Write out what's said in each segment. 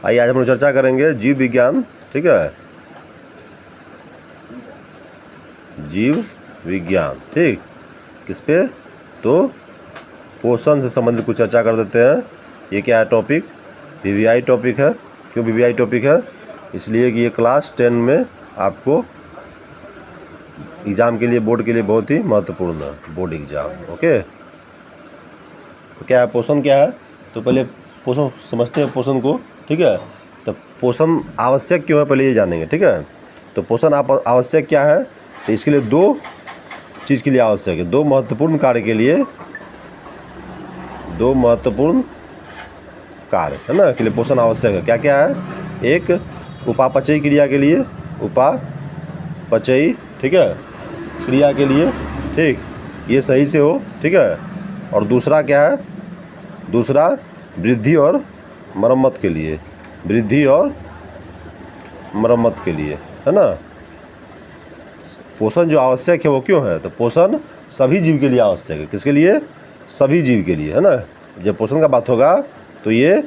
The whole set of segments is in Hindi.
आइए आज हम लोग चर्चा करेंगे जीव विज्ञान, ठीक है, जीव विज्ञान, ठीक, किस पे, तो पोषण से संबंधित कुछ चर्चा कर देते हैं। ये क्या है टॉपिक, वीवीआई टॉपिक है। क्यों वीवीआई टॉपिक है? इसलिए कि ये क्लास 10 में आपको एग्ज़ाम के लिए, बोर्ड के लिए बहुत ही महत्वपूर्ण है, बोर्ड एग्ज़ाम। ओके, तो क्या है पोषण, क्या है, तो पहले पोषण समझते हैं पोषण को, ठीक है। तो पोषण आवश्यक क्यों है पहले ये जानेंगे, ठीक है। तो पोषण आवश्यक क्या है, तो इसके लिए दो चीज़ के लिए आवश्यक है, दो महत्वपूर्ण कार्य के लिए, दो महत्वपूर्ण कार्य है ना के लिए पोषण आवश्यक है। क्या क्या है? एक उपापचयी क्रिया के लिए, उपापचयी, ठीक है, क्रिया के लिए, ठीक, ये सही से हो, ठीक है। और दूसरा क्या है? दूसरा वृद्धि और मरम्मत के लिए, वृद्धि और मरम्मत के लिए, है ना। पोषण जो आवश्यक है वो क्यों है? तो पोषण सभी जीव के लिए आवश्यक है। किसके लिए? सभी जीव के लिए, है ना। जब पोषण का बात होगा तो ये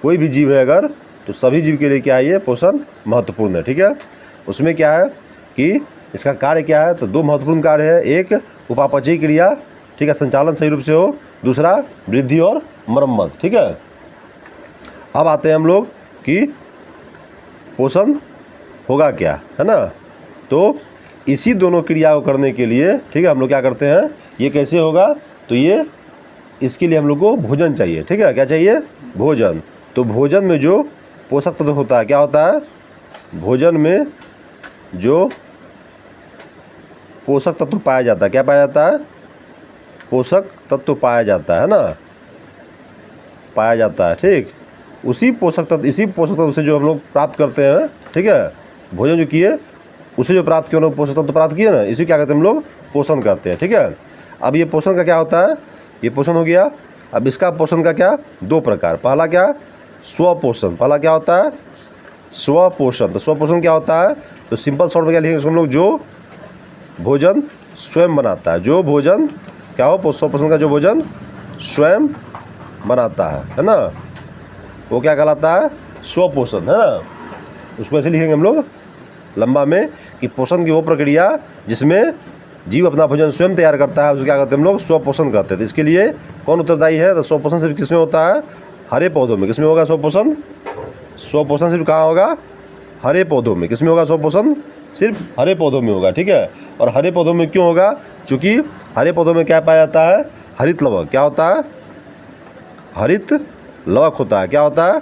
कोई भी जीव है अगर, तो सभी जीव के लिए क्या है, ये पोषण महत्वपूर्ण है, ठीक है। उसमें क्या है कि इसका कार्य क्या है, तो दो महत्वपूर्ण कार्य है। एक उपापचयी क्रिया, ठीक है, संचालन सही रूप से हो। दूसरा वृद्धि और मरम्मत, ठीक है। अब आते हैं हम लोग कि पोषण होगा क्या, है ना। तो इसी दोनों क्रिया को करने के लिए, ठीक है, हम लोग क्या करते हैं, ये कैसे होगा, तो ये इसके लिए हम लोग को भोजन चाहिए, ठीक है। क्या चाहिए? भोजन। तो भोजन में जो पोषक तत्व होता है, क्या होता है? भोजन में जो पोषक तत्व पाया जाता है, क्या पाया जाता है? पोषक तत्व पाया जाता है ना, पाया जाता है, ठीक। उसी पोषक तत्व, इसी पोषक तत्व से जो हम लोग प्राप्त करते हैं, ठीक है, भोजन जो किए उसे जो प्राप्त किए, पोषक तत्व प्राप्त किए ना, इसी क्या कहते हैं हम लोग? पोषण कहते हैं, ठीक है। अब ये पोषण का क्या होता है? ये पोषण हो गया। अब इसका पोषण का क्या? दो प्रकार। पहला क्या? स्वपोषण। पहला क्या होता है? स्वपोषण। तो स्वपोषण क्या होता है? तो सिंपल शॉर्ट में क्या लिखेंगे हम लोग? जो भोजन स्वयं बनाता है, जो भोजन क्या हो, स्वपोषण का जो भोजन स्वयं बनाता है ना, वो क्या कहलाता है? स्वपोषण, है ना। उसको ऐसे लिखेंगे हम लोग लंबा में कि पोषण की वो प्रक्रिया जिसमें जीव अपना भोजन स्वयं तैयार करता है, उसको क्या कहते हैं हम लोग? स्वपोषण कहते हैं। तो इसके लिए कौन उत्तरदायी है? तो स्वपोषण सिर्फ किस में होता है? हरे पौधों में। किस में होगा स्वपोषण? स्वपोषण सिर्फ कहाँ होगा? हरे पौधों में। किस में होगा स्वपोषण? सिर्फ हरे पौधों में होगा, ठीक है। और हरे पौधों में क्यों होगा? चूँकि हरे पौधों में क्या पाया जाता है? हरित लवक। क्या होता है? हरित लवक होता है। क्या होता है?